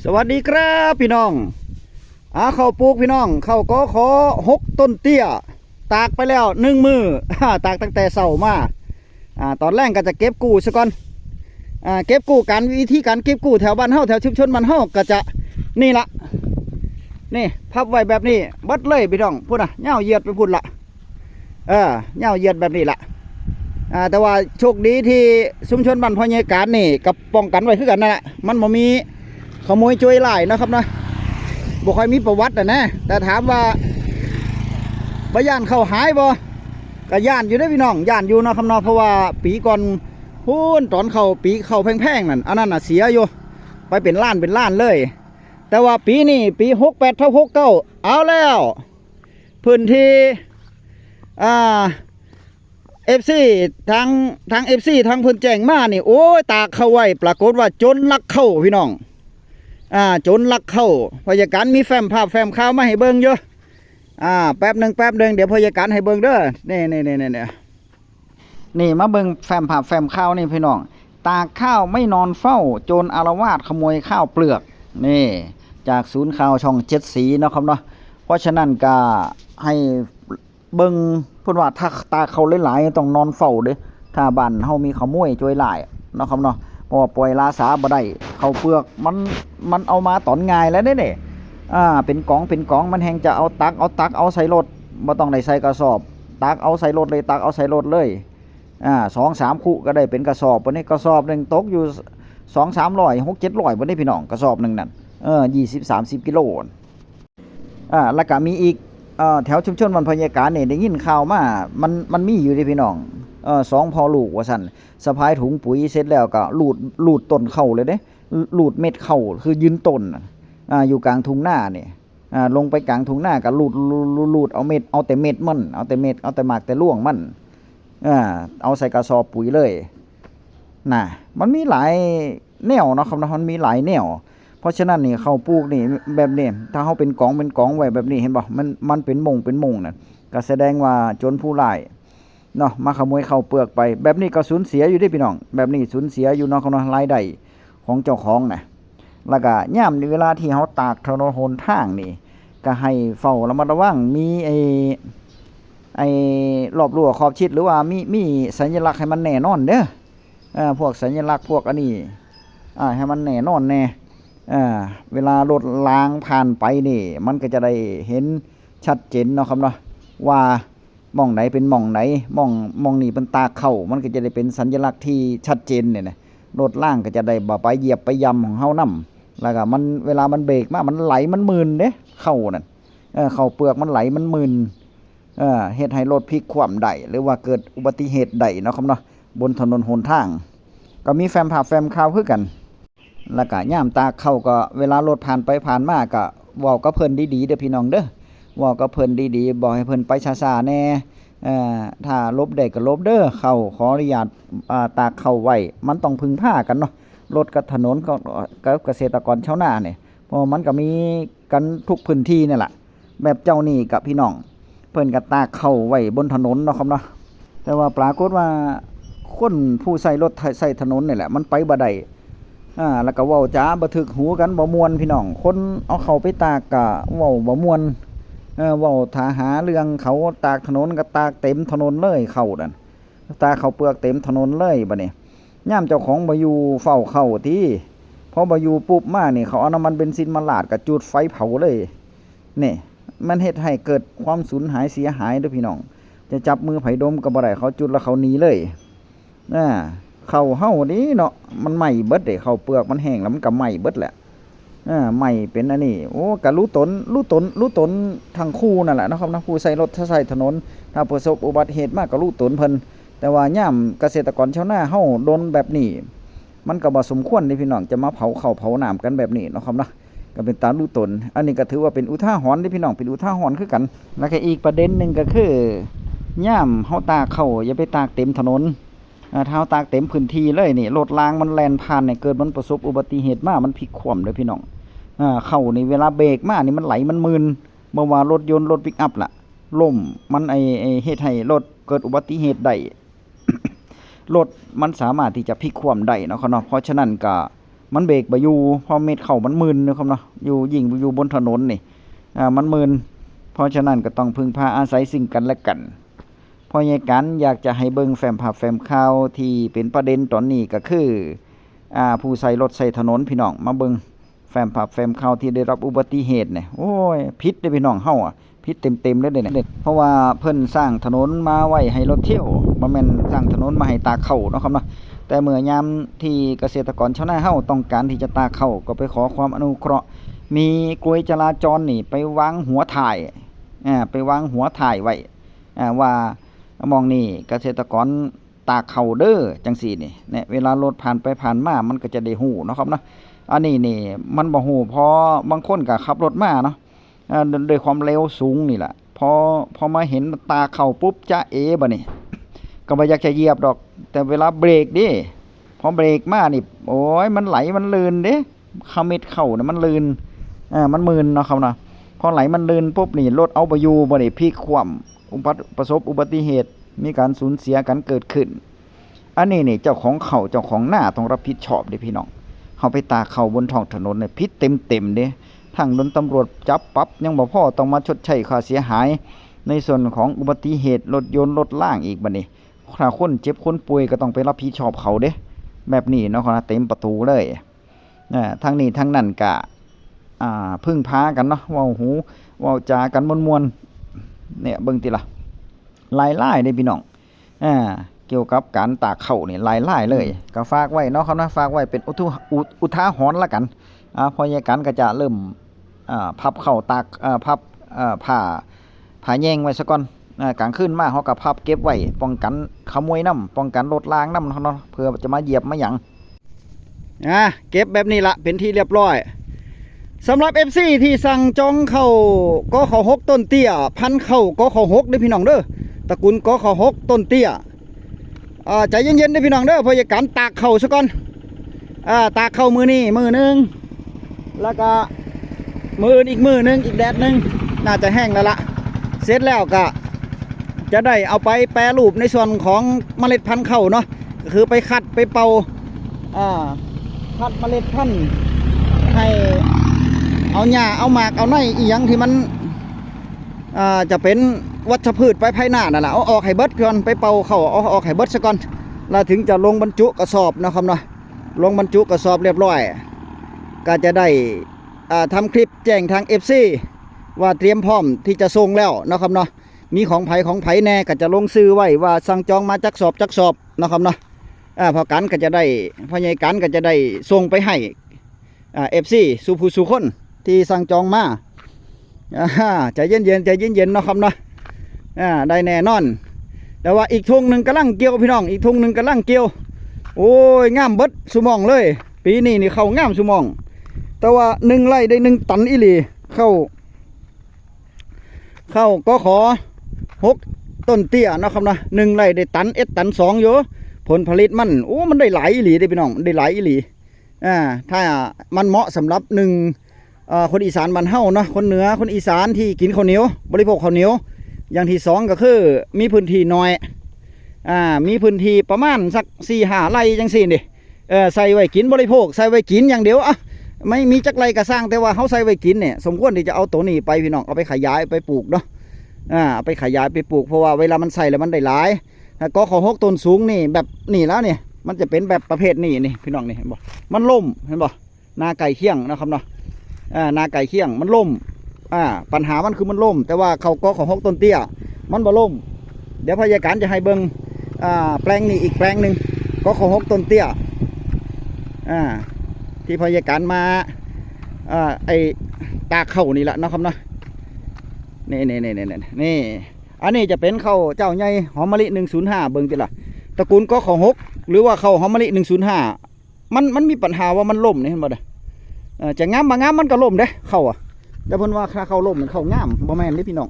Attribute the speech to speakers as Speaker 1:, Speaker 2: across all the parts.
Speaker 1: สวัสดีครับพี่น้องเข้าปลูกพี่น้องเข้าก็ขอ6 ต้นเตี้ยตากไปแล้ว1 มื้อ ตากตั้งแต่เช้ามาตอนแรกก็จะเก็บกู้ซะก่อนเก็บกู้กันวิธีการเก็บกู้แถวบ้านเฮาแถวชุมชนบ้านเฮาก็จะนี่ละนี่พับไว้แบบนี้บัดเลยพี่น้องพูดนะเหย้าเหยียดไปพูดละเหย้าเหยียดแบบนี้ละแต่ว่าโชคดีที่ชุมชนบ้านพ่อใหญ่การนี่กับป้องกันไว้คือกันนั่นแหละมันบ่มีขโมยโจรไล่นะครับนะบ่ค่อยมีประวัตินะแต่ถามว่าย่านเข้าหายบ่ก็ย่านอยู่ได้พี่น้องย่านอยู่นะครับเนาะเพราะว่าปีก่อนพูนตอนปีเข้าแพงๆนั่นอันนั้นน่ะเสียอยู่ไปเป็นล้านเลยแต่ว่าปีนี้ปี68 ทับ 69เอาแล้วพื้นที่FC ทาง FC ทางเพิ่นแจ้งมานี่โอ้ยตากเข้าไว้ปรากฏว่าจนลักเข้าพี่น้องจนลักเข้าพยาการมีแฟ้มภาพแฟ้มข่าวมาให้เบิ่งเยอะแป๊บหนึ่งเดี๋ยวพยาการให้เบิ่งเด้อนี่มาเบิ่งแฟ้มภาพแฟ้มข่าวนี่พี่น้องตากข้าวไม่นอนเฝ้าโจรอาละวาดขโมยข้าวเปลือกนี่จากศูนย์ข่าวช่อง7 สีเนาะครับเนาะเพราะฉะนั้นก็ให้เบิ่งเพิ่นว่าถ้าตากเขาหลายๆต้องนอนเฝ้าเด้อถ้าบ้านเฮามีขโมยโจรหลายเนาะครับเนาะเพราะว่าปล่อยลาสาบ่ได้ข้าวเปลือกมันเอามาตอนง่ายแล้วเด้เป็นกองมันแฮงจะเอาตักเอาใส่รถบ่ต้องได้ใส่กระสอบตักเอาใส่รถเลยตักเอาใส่รถเลย2-3 คู่ก็ได้เป็นกระสอบบ่นี้กระสอบนึงตกอยู่200-300 600-700บ่นี้พี่น้องกระสอบนึงนั่น20-30 กิโลแล้วก็มีอีกแถวชุมชนบ้านพญาการนี่ได้ยินข่าวมามันมีอยู่ที่พี่น้อง2 พ่อลูกว่าซั่นสะพายถุงปุ๋ยเสร็จแล้วก็ลูดต้นเข้าเลยเด้ลูดเม็ดเข้าคือยืนต้นอยู่กลางทุ่งนานี่ลงไปกลางทุ่งนาก็ลูดเอาเม็ดเอาแต่เม็ดมันเอาแต่หมากแต่ร่วงมันเอาใส่กระสอบปุ๋ยเลยมันมีหลายแนวเนาะครับมันมีหลายแนวเพราะฉะนั้นนี่เขาปลูกนี่แบบนี้ถ้าเขาเป็นกองไว้แบบนี้เห็นบ่มันเป็นมงน่ะก็แสดงว่าโจรผู้ร้ายเนาะมาขโมยข้าวเปลือกไปแบบนี้ก็สูญเสียอยู่ที่พี่น้องแบบนี้สูญเสียอยู่เนาะรายได้ของเจ้าของน่ะแล้วก็ย่ามในเวลาที่เขาตากถนนหนทางนี่ก็ให้เฝ้าระมัดระวังมีไอ้รอบรั้วขอบชิดหรือว่ามีสัญลักษณ์ให้มันแน่นอนเด้อพวกสัญลักษณ์พวกอันนี้ให้มันแน่นอนแน่เวลารถล้างผ่านไปนี่มันก็จะได้เห็นชัดเจนเนาะครับเนาะว่าหม่องไหนเป็นหม่องไหนหม่องนี่เป็นตาเข้ามันก็จะได้เป็นสัญลักษณ์ที่ชัดเจนเนี่ยนะรถล่างก็จะได้บ่ไปเหยียบไปยำของเฮานำแล้วก็มันเวลามันเบรกมามันไหลมันมึนเด้เข้านั่นเข้าเปลือกมันไหลมันมึนเฮ็ดให้รถพลิกคว่ำได้หรือว่าเกิดอุบัติเหตุได้เนาะครับเนาะบนถนนหนทางก็มีแฟ้มภาพแฟ้มข่าวคือกันแล้วก็ย่ามตาเข้าก็เวลารถผ่านไปผ่านมาก็เว้ากับเพิ่นดีๆเด้อพี่น้องเด้อเว้ากับเพิ่นดีๆบอกให้เพิ่นไปช้าๆแน่ถ้าลบได้ก็ลบเด้อเข้าขออนุญาตตากเข้าไว้มันต้องพึ่งพากันเนาะรถกับถนนกับเกษตรกรชาวนาเนี่ยเพราะมันก็มีกันทุกพื้นที่นี่แหละแบบเจ้านี่กับพี่น้องเพิ่นก็ตากเข้าไว้บนถนนเนาะครับเนาะแต่ว่าปรากฏว่าคนผู้ใช้รถใช้ถนนนี่แหละมันไปบ่ได้แล้วก็เว้าจ้าบ่ถึกหูกันบ่ม่วนพี่น้องคนเอาเข้าไปตากก็เว้าบ่ม่วนเว้าถ้าหาเรื่องเขาตากถนนก็ตากเต็มถนนเลยเข้านั่นตากเขาเปลือกเต็มถนนเลยบัดนี้ย่ามเจ้าของบ่อยู่เฝ้าเข้าติพอบ่อยู่ปุ๊บมานี่เขาเอาน้ำมันเบนซินมาราดก็จุดไฟเผาเลยนี่มันเฮ็ดให้เกิดความสูญหายเสียหายเด้อพี่น้องจะจับมือไผดมก็บ่ได้เขาจุดแล้วเขาหนีเลยเข้าเฮานี้เนาะมันไหม้เบิดเด้เข้าเปลือกมันแห้งแล้วมันก็ไหม้เบิดแหละไหม้เป็นอันนี้โอ้ก็รู้ตนทั้งคู่นั่นแหละนะครับนะผู้ใช้รถใช้ถนนถ้าประสบอุบัติเหตุมากก็รู้ตนเพิ่นแต่ว่าย่ามเกษตรกรชาวนาเฮาโดนแบบนี้มันก็บ่สมควรที่พี่น้องจะมาเผาข้าวเผาน้ำกันแบบนี้เนาะครับนะก็เป็นตามรู้ตนอันนี้ก็ถือว่าเป็นอุทาหรณ์ที่พี่น้องเป็นอุทาหรณ์คือกันแล้วก็อีกประเด็นนึงก็คือย่ามเฮาตากข้าวอย่าไปตากเต็มถนนถ้าตากเต็มพื้นที่เลยนี่รถรางมันแล่นผ่านเนี่ยเกิดมันประสบอุบัติเหตุมามันพลิกคว่ำเลยพี่น้องเข้านี่เวลาเบรกมานี่มันไหลมันมึนเมื่อว่ารถยนต์รถปิกอัพล่ะล่มมันเฮ็ดให้รถเกิดอุบัติเหตุได้ รถมันสามารถที่จะพลิกคว่ำได้เนาะเพราะฉะนั้นก็ มันเบรกบ่อยู่พอเม็ดเข้ามันมึนนะครับเนาะอยู่ยิ่งอยู่บนถนนนี่มันมึนเพราะฉะนั้นก็ต้องพึ่งพาอาศัยสิ่งกันและกันเพราะอย่างนั้นอยากจะให้เบิ่งแฟ้มภาพแฟ้มข่าวที่เป็นประเด็นตอนนี้ก็คือผู้ใช้รถใช้ถนนพี่น้องมาเบิ่งแฟ้มภาพแฟ้มข่าวที่ได้รับอุบัติเหตุเนี่ยโอ้ยผิดเด้อพี่น้องเฮาผิดเต็มๆเลยเด้เนี่ยเพราะว่าเพิ่นสร้างถนนมาไว้ให้รถเที่ยวบ่แม่นสร้างถนนมาให้ตากเข้าเนาะครับเนาะแต่เมื่อยามที่เกษตรกรชาวนาเฮาต้องการที่จะตากเข้าก็ไปขอความอนุเคราะห์มีกลวยจราจรนี่ไปวางหัวถ่ายไปวางหัวถ่ายไว้ว่ามองนี่เกษตรกรตากเข้าเด้อจังซี่นี่เนี่ยเวลารถผ่านไปผ่านมามันก็จะได้ฮู้เนาะครับเนาะอันนี้นี่มันบ่ฮู้เพราะบางคนก็ขับรถมาเนาะด้วยความเร็วสูงนี่แหละพอมาเห็นตาเข้าปุ๊บจะบัดนี้ก็บ่อยากจะเหยียบดอกแต่เวลาเบรกดิพอเบรกมานี่โอ้ยมันไหลมันลื่นเด้ขมิดเข้าน่ะมันลื่นมันมึนเนาะครับเนาะพอไหลมันลื่นปุ๊บนี่รถเอาบ่อยู่บ่ได้พลิกคว่ำประสบอุบัติเหตุมีการสูญเสียกันเกิดขึ้นอันนี้นี่เจ้าของเขาเจ้าของหน้าต้องรับผิดชอบเด้พี่น้องเฮาไปตากเข้าบนท้องถนนเนี่ยผิดเต็มๆเด้ทางโดนตำรวจจับปรับยังบ่พอต้องมาชดใช้ค่าเสียหายในส่วนของอุบัติเหตุรถยนต์รถล่างอีกบัดนี้ถ้าคนเจ็บคนป่วยก็ต้องไปรับผิดชอบเขาเด้แบบนี้เนาะครับเต็มประตูเลยทางนี้ทางนั้นก็พึ่งพากันเนาะเว้าหูเว้าจากันม่วนๆเนี่ยเบิ่งติล่ะหลายๆเด้พี่น้องเกี่ยวกับการตากเข้านี่หลายๆเลยก็ฝากไว้เนาะครับนะฝากไว้เป็นอุทาหรณ์ละกันพอยายกันก็จะเริ่มพับเข้าตากพับผ้าแยงไว้ซะก่อนกลางคืนมาเฮาก็พับเก็บไว้ป้องกันขโมยนำป้องกันรถรางนำเนาะเพื่อจะมาเหยียบมาหยังเก็บแบบนี้ละเป็นที่เรียบร้อยสำหรับ FC ที่สั่งจองเข้าก็ขอ6ต้นเตี้ยพันเข้าก็ขอ6เด้อพี่น้องเด้อตระกูลก็ขอ6ต้นเตี้ยใจเย็นๆเด้อพี่น้องเด้อพอยายกันตากเข้าซะก่อนตากเข้ามือนี้มือนึงแล้วก็มืออีกมือนึงอีกแดดนึงน่าจะแห้งแล้วละเสร็จแล้วก็จะได้เอาไปแปรรูปในส่วนของเมล็ดพันธุ์เข้าเนาะก็คือไปคัดไปเป่าคัดเมล็ดพันธุ์ให้เอาหญ้าเอาหมากเอาไนอีหยังที่มันจะเป็นวัชพืชไปภายหน้านั่นแหละเอาออกให้เบิดก่อนไปเป่าเข้าเอาออกให้เบิดซะก่อนแล้วถึงจะลงบรรจุกระสอบนะครับเนาะลงบรรจุกระสอบเรียบร้อยก็จะได้ทำคลิปแจ้งทาง FC ว่าเตรียมพร้อมที่จะส่งแล้วนะครับเนาะมีของไผแน่ก็จะลงซื้อไว้ว่าสั่งจองมาจักสอบนะครับเนาะพอกันก็จะได้พอใหญ่กันก็จะได้ส่งไปให้FC สู่ผู้สู่คนที่สั่งจองมาใจเย็นเนาะครับเนาะได้แน่นอนแต่ว่าอีกทุ่งหนึ่งกำลังเกี่ยวพี่น้องอีกทุ่งหนึ่งกำลังเกี่ยวโอ้ยงามเบิดสุมองเลยปีนี้นี่เข้างามสุมองแต่ว่า1 ไร่ได้1 ตันอีหลีเข้าก็ขอ6ต้นเตี้ยนะครับนะ1 ไร่ได้ตันตัน2อยู่ผลผลิตมันโอ้มันได้หลายอีหลีได้พี่น้องได้หลายอีหลีถ้ามันเหมาะสำหรับคนอีสานบ้านเฮาเนาะคนเหนือคนอีสานที่กินข้าวเหนียวบริโภคข้าวเหนียวอย่างที่2ก็คือมีพื้นที่น้อยมีพื้นที่ประมาณสัก 4-5 ไร่จังซี่นี่ใส่ไว้กินบริโภคใส่ไว้กินอย่างเดียวไม่มีจักไรก็สร้างแต่ว่าเขาใส่ไว้กินเนี่ยสมควรที่จะเอาตัวนี้ไปพี่น้องเอาไปขยายไปปลูกเนาะเอาไปขยายไปปลูกเพราะว่าเวลามันใส่แล้วมันได้หลายก็ขอ6ต้นสูงนี่แบบนี่แล้วเนี่ยมันจะเป็นแบบประเภทนี้นี่พี่น้องนี่เห็นบ่มันล่มเห็นบ่นาไก่เคี่ยงนะครับเนาะนาไก่เคี่ยงมันล่มปัญหามันคือมันล่มแต่ว่าเขาก็ขอ6ต้นเตี้ยมันบ่ล่มเดี๋ยวพยาการจะให้เบิ่งแปลงนี้อีกแปลงหนึ่งก็ขอ6ต้นเตี้ยที่พยาการมาไอตากเข้านี่แหละนะครับเนาะนี่อันนี้จะเป็นข้าวเจ้าใหญ่หอมมะลิ105เบิ่งติล่ะตระกูลก็ขอ6หรือว่าข้าวหอมมะลิ105มันมีปัญหาว่ามันล่มนี่เห็นบ่เด้จะงามบางงามมันก็ล่มเด้เข้าแต่เพิ่นว่าเข้าล่มมันเข้างามบ่แม่นเด้พี่น้อง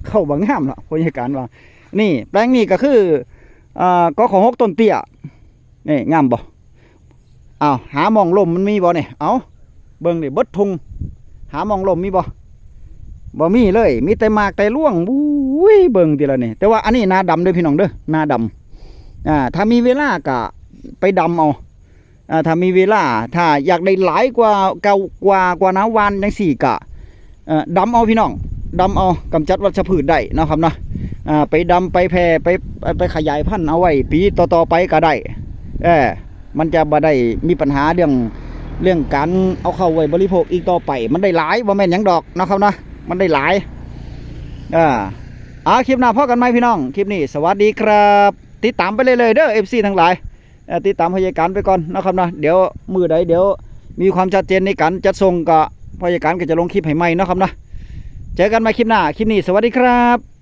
Speaker 1: เข้าบางงามล่ะพยาการว่านี่แปลงนี้ก็คือก็ขอ6ต้นเตี้ยนี่งามบ่หามองลมมันมีบ่เนี่ยเอาเบิ่งนี่เบิดทุงหามองลมมีบ่มีเลยมีแต่หมากแต่ร่วงอุ้ยเบิ่งทีละนี่แต่ว่าอันนี้นาดำด้วยพี่น้องเด้อนาดำถ้ามีเวลาก็ไปดำเอา ถ้ามีเวลาถ้าอยากได้หลายกว่าน้ำวานจังสี่กะดำเอาพี่น้องดำเอากำจัดวัชพืชได้นะครับเนาะไปดำไปแผ่ไปขยายพันธุ์เอาไว้ปีต่อไปก็ได้มันจะบ่ได้มีปัญหาเรื่องการเอาเข้าไว้บริโภคอีกต่อไปมันได้หลายบ่แม่นหยังดอกนะครับเนาะมันได้หลายคลิปหน้าพบกันไหมพี่น้องคลิปนี้สวัสดีครับติดตามไปเลยเด้อ FC ทั้งหลายติดตามพยาการไปก่อนนะครับเนาะเดี๋ยวมือใดเดี๋ยวมีความชัดเจนในการจัดส่งก็พยาการก็จะลงคลิปให้ใหม่นะครับเนาะเจอกันใหม่คลิปหน้าคลิปนี้สวัสดีครับ